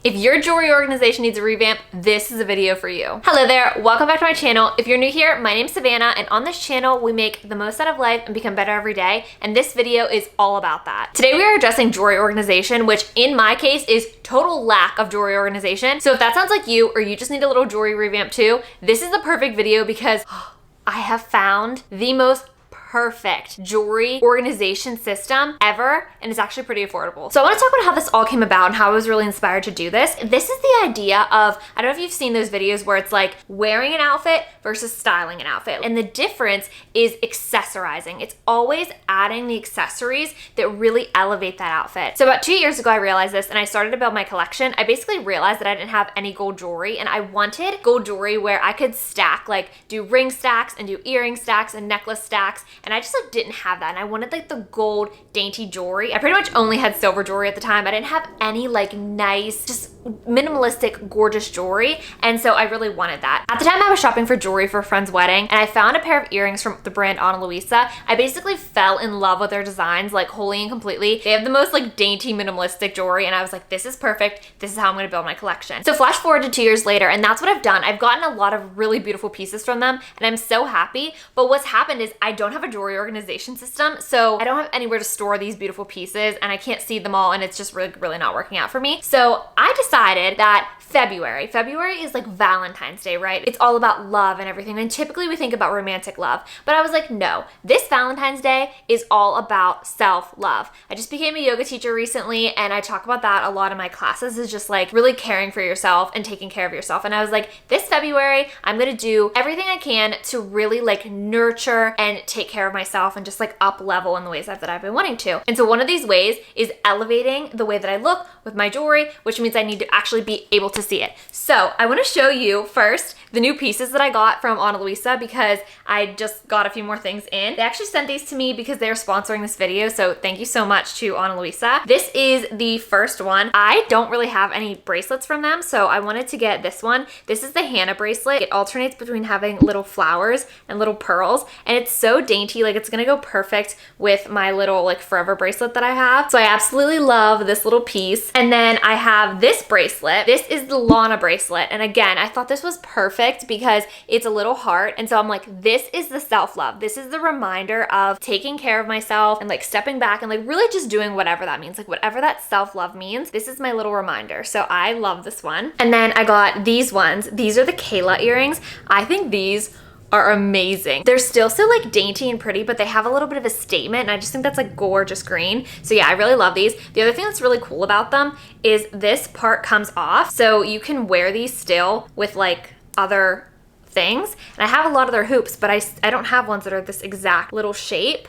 If your jewelry organization needs a revamp, this is a video for you. Hello there, welcome back to my channel. If you're new here, my name's Savannah, and on this channel, we make the most out of life and become better every day, and this video is all about that. Today we are addressing jewelry organization, which in my case is total lack of jewelry organization. So if that sounds like you, or you just need a little jewelry revamp too, this is the perfect video because I have found the most perfect jewelry organization system ever, and it's actually pretty affordable. So I want to talk about how this all came about and how I was really inspired to do this. This is the idea of, I don't know if you've seen those videos where it's like wearing an outfit versus styling an outfit. And the difference is accessorizing. It's always adding the accessories that really elevate that outfit. So about 2 years ago, I realized this and I started to build my collection. I basically realized that I didn't have any gold jewelry, and I wanted gold jewelry where I could stack, like do ring stacks and do earring stacks and necklace stacks. And I just like didn't have that. And I wanted like the gold dainty jewelry. I pretty much only had silver jewelry at the time. I didn't have any like nice, just minimalistic, gorgeous jewelry. And so I really wanted that. At the time I was shopping for jewelry for a friend's wedding, and I found a pair of earrings from the brand Ana Louisa. I basically fell in love with their designs, like wholly and completely. They have the most like dainty, minimalistic jewelry. And I was like, this is perfect. This is how I'm gonna build my collection. So flash forward to 2 years later, and that's what I've done. I've gotten a lot of really beautiful pieces from them, and I'm so happy. But what's happened is I don't have a jewelry organization system, so I don't have anywhere to store these beautiful pieces, and I can't see them all, and it's just really not working out for me. So I decided that February is like Valentine's Day, right? It's all about love and everything, and typically we think about romantic love, but I was like, no, this Valentine's Day is all about self-love. I just became a yoga teacher recently, and I talk about that a lot in my classes, is just like really caring for yourself and taking care of yourself. And I was like, this February, I'm gonna do everything I can to really like nurture and take care of myself and just like up level in the ways that I've been wanting to. And so one of these ways is elevating the way that I look with my jewelry, which means I need to actually be able to see it. So I want to show you first the new pieces that I got from Ana Louisa, because I just got a few more things in. They actually sent these to me because they're sponsoring this video, so thank you so much to Ana Louisa. This is the first one. I don't really have any bracelets from them, so I wanted to get this one. This is the Hannah bracelet. It alternates between having little flowers and little pearls, and it's so dainty. Like, it's gonna go perfect with my little like forever bracelet that I have. So I absolutely love this little piece. And then I have this bracelet. This is the Lana bracelet, and again, I thought this was perfect because it's a little heart, and so I'm like, this is the self-love. This is the reminder of taking care of myself and like stepping back and like really just doing whatever that means, like whatever that self-love means. This is my little reminder. So I love this one. And then I got these ones. These are the Kayla earrings. I think these are amazing. They're still so like dainty and pretty, but they have a little bit of a statement, and I just think that's like gorgeous green. So yeah, I really love these. The other thing that's really cool about them is this part comes off, so you can wear these still with like other things. And I have a lot of their hoops, but I don't have ones that are this exact little shape.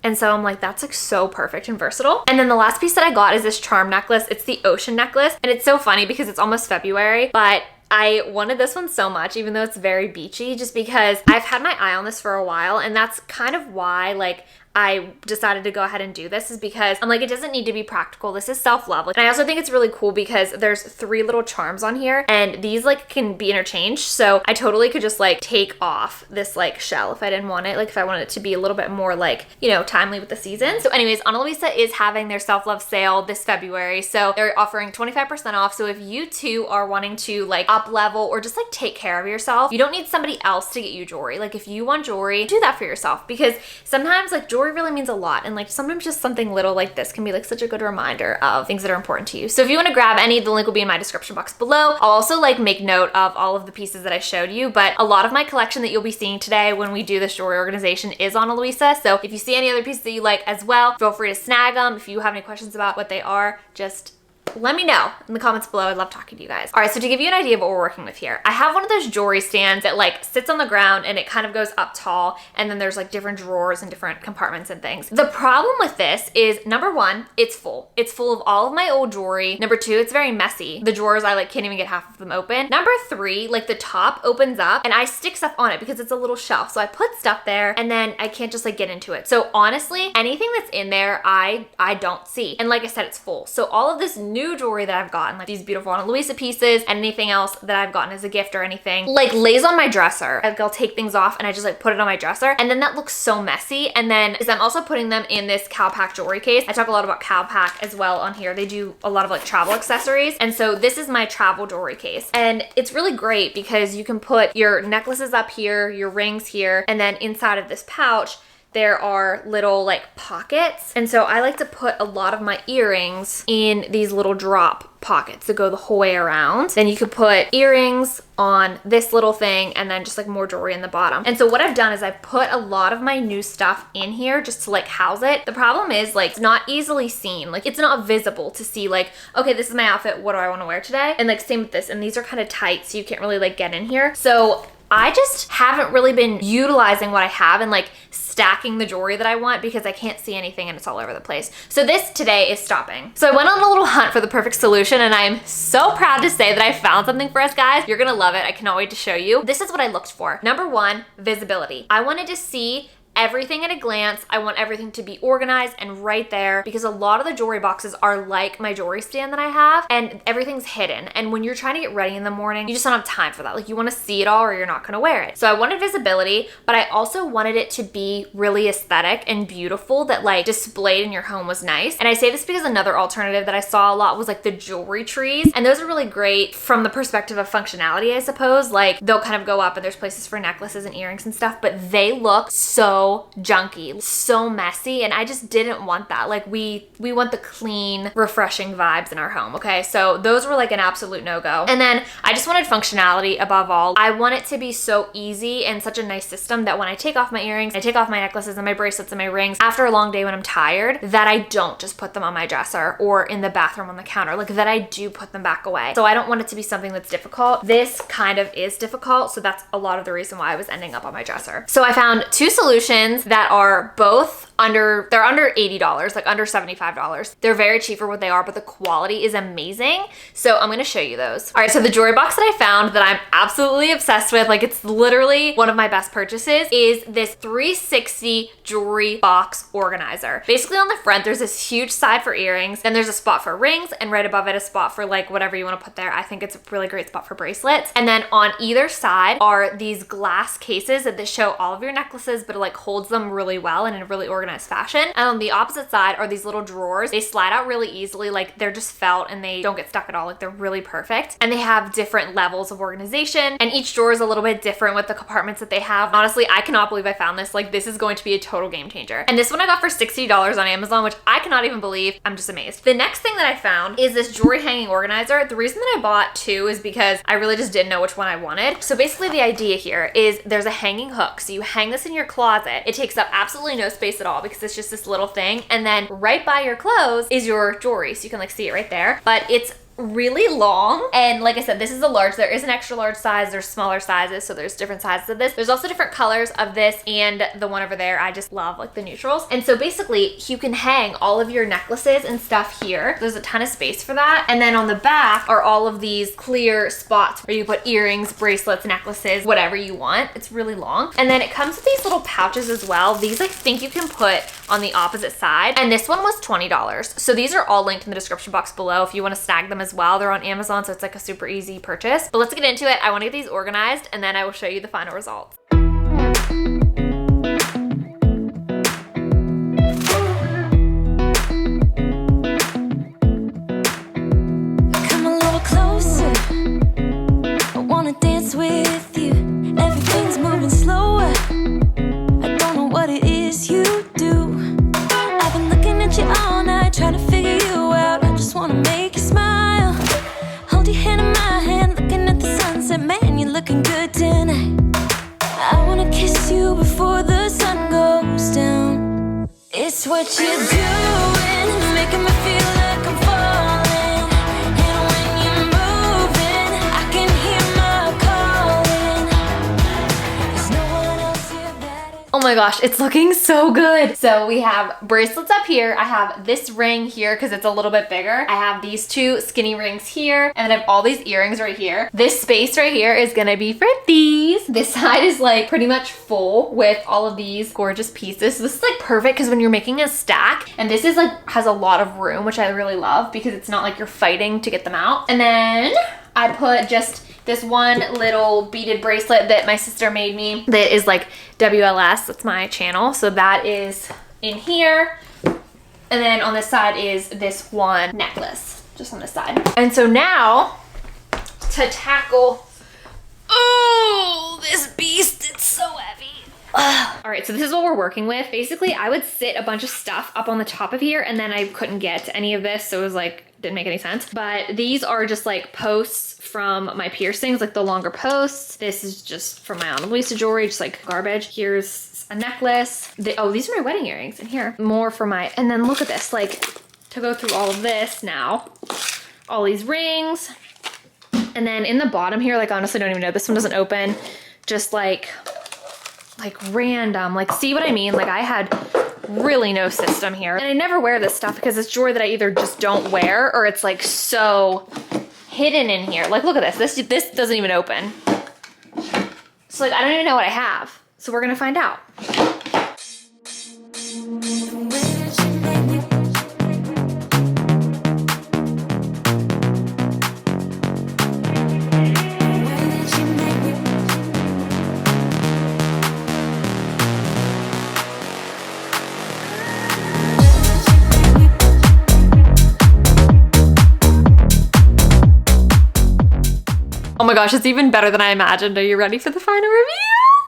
And so I'm like, that's like so perfect and versatile. And then the last piece that I got is this charm necklace. It's the ocean necklace, and it's so funny because it's almost February, but I wanted this one so much, even though it's very beachy, just because I've had my eye on this for a while, and that's kind of why like I decided to go ahead and do this, is because I'm like, it doesn't need to be practical. This is self-love. And I also think it's really cool because there's 3 little charms on here, and these like can be interchanged. So I totally could just like take off this like shell if I didn't want it, like if I wanted it to be a little bit more like, you know, timely with the season. So anyways, Ana Luisa is having their self-love sale this February. So they're offering 25% off. So if you too are wanting to like up level or just like take care of yourself, you don't need somebody else to get you jewelry. Like if you want jewelry, do that for yourself, because sometimes like jewelry really means a lot, and like sometimes just something little like this can be like such a good reminder of things that are important to you. So if you want to grab any, the link will be in my description box below. I'll also like make note of all of the pieces that I showed you, but a lot of my collection that you'll be seeing today when we do this jewelry organization is on Ana Luisa. So if you see any other pieces that you like as well, feel free to snag them. If you have any questions about what they are, just let me know in the comments below. I love talking to you guys. All right, so to give you an idea of what we're working with here, I have one of those jewelry stands that like sits on the ground and it kind of goes up tall, and then there's like different drawers and different compartments and things. The problem with this is, number one, it's full. It's full of all of my old jewelry. Number two, it's very messy. The drawers, I like can't even get half of them open. Number three, like the top opens up and I stick stuff on it because it's a little shelf. So I put stuff there and then I can't just like get into it. So honestly, anything that's in there, I don't see. And like I said, it's full. So all of this new new jewelry that I've gotten, like these beautiful Ana Louisa pieces and anything else that I've gotten as a gift or anything, like lays on my dresser. Like I'll take things off and I just like put it on my dresser, and then that looks so messy. And then is I'm also putting them in this Calpac jewelry case. I talk a lot about Calpac as well on here. They do a lot of like travel accessories. And so this is my travel jewelry case. And it's really great because you can put your necklaces up here, your rings here, and then inside of this pouch, there are little like pockets. And so I like to put a lot of my earrings in these little drop pockets that go the whole way around. Then you could put earrings on this little thing and then just like more jewelry in the bottom. And so what I've done is I've put a lot of my new stuff in here just to like house it. The problem is like it's not easily seen. Like it's not visible to see like, okay, this is my outfit. What do I want to wear today? And like same with this. And these are kind of tight, so you can't really like get in here. So I just haven't really been utilizing what I have and like stacking the jewelry that I want because I can't see anything and it's all over the place. So this today is stopping. So I went on a little hunt for the perfect solution, and I'm so proud to say that I found something for us, guys. You're gonna love it. I cannot wait to show you. This is what I looked for. Number one, visibility. I wanted to see everything at a glance. I want everything to be organized and right there, because a lot of the jewelry boxes are like my jewelry stand that I have, and everything's hidden. And when you're trying to get ready in the morning, you just don't have time for that. Like you want to see it all or you're not going to wear it. So I wanted visibility, but I also wanted it to be really aesthetic and beautiful, that like displayed in your home was nice. And I say this because another alternative that I saw a lot was like the jewelry trees. And those are really great from the perspective of functionality, I suppose. Like they'll kind of go up and there's places for necklaces and earrings and stuff, but they look so junky, so messy, and I just didn't want that. Like we want the clean, refreshing vibes in our home, okay? So those were like an absolute no-go. And then I just wanted functionality above all. I want it to be so easy and such a nice system that when I take off my earrings, I take off my necklaces and my bracelets and my rings after a long day when I'm tired, that I don't just put them on my dresser or in the bathroom on the counter, like that I do put them back away. So I don't want it to be something that's difficult. This kind of is difficult, so that's a lot of the reason why I was ending up on my dresser. So I found two solutions that are both they're under $80, like under $75. They're very cheap for what they are, but the quality is amazing. So I'm gonna show you those. All right, so the jewelry box that I found that I'm absolutely obsessed with, like it's literally one of my best purchases, is this 360 jewelry box organizer. Basically on the front, there's this huge side for earrings, then there's a spot for rings, and right above it a spot for like whatever you wanna put there. I think it's a really great spot for bracelets. And then on either side are these glass cases that show all of your necklaces, but it like holds them really well and in a really organized fashion. And on the opposite side are these little drawers. They slide out really easily, like they're just felt and they don't get stuck at all. Like they're really perfect. And they have different levels of organization, and each drawer is a little bit different with the compartments that they have. Honestly, I cannot believe I found this. Like this is going to be a total game changer. And this one I got for $60 on Amazon, which I cannot even believe. I'm just amazed. The next thing that I found is this jewelry hanging organizer. The reason that I bought two is because I really just didn't know which one I wanted. So basically the idea here is there's a hanging hook. So you hang this in your closet. It takes up absolutely no space at all because it's just this little thing. And then right by your clothes is your jewelry. So you can like see it right there, but it's really long. And like I said, this is a large. There is an extra large size. There's smaller sizes. So there's different sizes of this. There's also different colors of this and the one over there. I just love like the neutrals. And so basically you can hang all of your necklaces and stuff here. There's a ton of space for that. And then on the back are all of these clear spots where you put earrings, bracelets, necklaces, whatever you want. It's really long. And then it comes with these little pouches as well. These I think you can put on the opposite side. And this one was $20. So these are all linked in the description box below if you want to snag them as well. They're on Amazon, so it's like a super easy purchase. But let's get into it. I want to get these organized and then I will show you the final results. Come a little closer. I want to dance with you. Everything's moving slower. I don't know what it is you do. I've been looking at you all night, trying to figure you out. I just want to make you smile. Hold your hand in my hand, looking at the sunset. Man, you're looking good tonight. I wanna kiss you before the sun goes down. It's what you're doing, making me feel like I'm falling. And when you're moving, I can hear my calling. There's no one else here that Oh my gosh, it's looking so good. So we have bracelets up here. I have this ring here because it's a little bit bigger. I have these two skinny rings here, and then I have all these earrings right here. This space right here is gonna be for these. This side is like pretty much full with all of these gorgeous pieces. So this is like perfect because when you're making a stack, and this is like has a lot of room, which I really love because it's not like you're fighting to get them out. And then I put just this one little beaded bracelet that my sister made me that is like WLS, that's my channel. So that is in here. And then on this side is this one necklace, just on this side. And so now to tackle, oh, this beast, it's so heavy. All right, so this is what we're working with. Basically, I would sit a bunch of stuff up on the top of here and then I couldn't get to any of this. So it was like, didn't make any sense. But these are just like posts from my piercings, like the longer posts. This is just from my Ana Louisa jewelry, just like garbage. Here's a necklace. Oh, these are my wedding earrings in here. More for my, and then look at this, like to go through all of this now, all these rings. And then in the bottom here, like honestly, don't even know, this one doesn't open. Just like random, like see what I mean? Like I had really no system here. And I never wear this stuff because it's jewelry that I either just don't wear or it's like so hidden in here. Like look at this, this doesn't even open. So like I don't even know what I have. So we're gonna find out. Oh my gosh, it's even better than I imagined. Are you ready for the final review?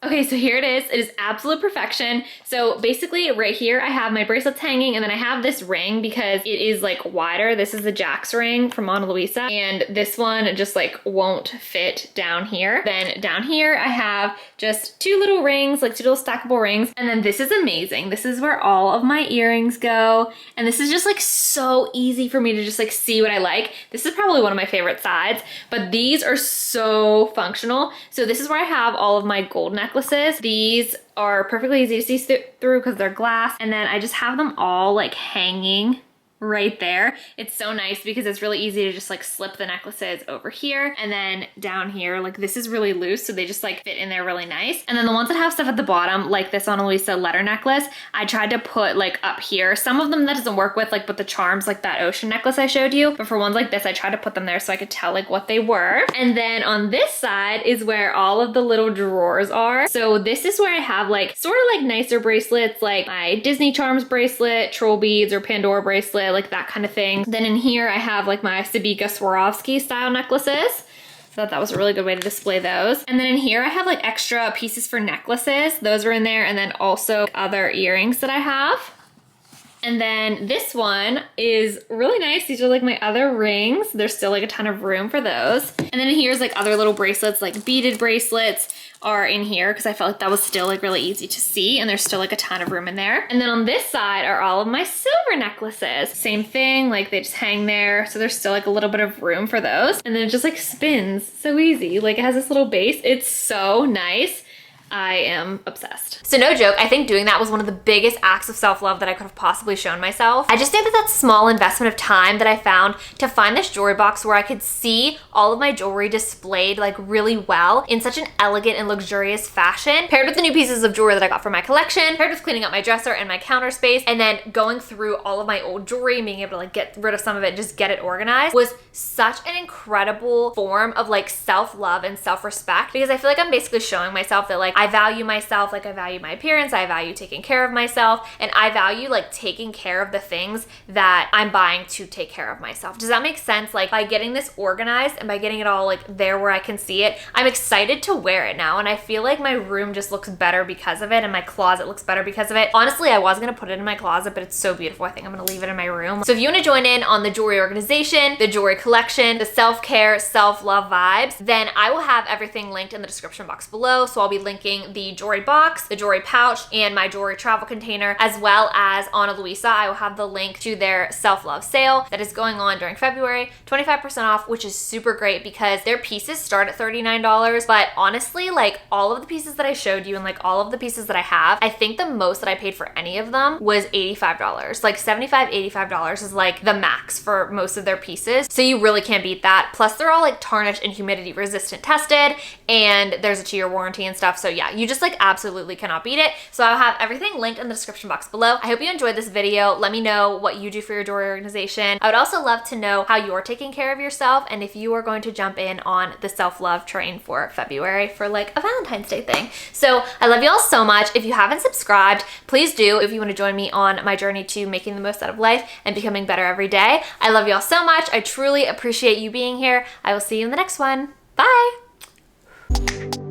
Okay, so here it is. It is absolute perfection. So basically right here, I have my bracelets hanging and then I have this ring because it is like wider. This is the Jack's ring from Ana Louisa. And this one just like won't fit down here. Then down here, I have just two little rings, like two little stackable rings. And then this is amazing. This is where all of my earrings go. And this is just like so easy for me to just like see what I like. This is probably one of my favorite sides, but these are so functional. So this is where I have all of my gold necklaces. These are perfectly easy to see through because they're glass. And then I just have them all like hanging right there. It's so nice because it's really easy to just like slip the necklaces over here. And then down here, like this is really loose. So they just like fit in there really nice. And then the ones that have stuff at the bottom, like this Ana Luisa letter necklace, I tried to put like up here. Some of them that doesn't work with, like with the charms, like that ocean necklace I showed you. But for ones like this, I tried to put them there so I could tell like what they were. And then on this side is where all of the little drawers are. So this is where I have like sort of like nicer bracelets, like my Disney charms bracelet, troll beads or Pandora bracelet, like that kind of thing. Then in here I have like my Sabika Swarovski style necklaces. So that was a really good way to display those. And then in here I have like extra pieces for necklaces. Those are in there, and then also other earrings that I have. And then this one is really nice. These are like my other rings. There's still like a ton of room for those. And then here's like other little bracelets, like beaded bracelets are in here because I felt like that was still like really easy to see, and there's still like a ton of room in there. And then on this side are all of my silver necklaces. Same thing, like they just hang there. So there's still like a little bit of room for those. And then it just like spins so easy. Like it has this little base. It's so nice. I am obsessed. So no joke, I think doing that was one of the biggest acts of self-love that I could have possibly shown myself. I just think that that small investment of time that I found to find this jewelry box where I could see all of my jewelry displayed like really well in such an elegant and luxurious fashion, paired with the new pieces of jewelry that I got for my collection, paired with cleaning up my dresser and my counter space, and then going through all of my old jewelry and being able to like get rid of some of it, just get it organized, was such an incredible form of like self-love and self-respect, because I feel like I'm basically showing myself that like I value myself, like I value my appearance, I value taking care of myself, and I value like taking care of the things that I'm buying to take care of myself. Does that make sense? Like by getting this organized and by getting it all like there where I can see it, I'm excited to wear it now, and I feel like my room just looks better because of it, and my closet looks better because of it. Honestly, I was gonna put it in my closet, but it's so beautiful. I think I'm gonna leave it in my room. So if you wanna join in on the jewelry organization, the jewelry collection, the self-care, self-love vibes, then I will have everything linked in the description box below. So I'll be linking linking the jewelry box, the jewelry pouch, and my jewelry travel container, as well as Ana Louisa. I will have the link to their self-love sale that is going on during February, 25% off, which is super great because their pieces start at $39. But honestly, like all of the pieces that I showed you and like all of the pieces that I have, I think the most that I paid for any of them was $85. Like $75, $85 is like the max for most of their pieces. So you really can't beat that. Plus they're all like tarnished and humidity resistant tested, and there's a 2-year warranty and stuff. So yeah, you just like absolutely cannot beat it. So I'll have everything linked in the description box below. I hope you enjoyed this video. Let me know what you do for your jewelry organization. I would also love to know how you're taking care of yourself and if you are going to jump in on the self-love train for February for like a Valentine's Day thing. So I love you all so much. If you haven't subscribed, please do if you want to join me on my journey to making the most out of life and becoming better every day. I love you all so much. I truly appreciate you being here. I will see you in the next one. Bye.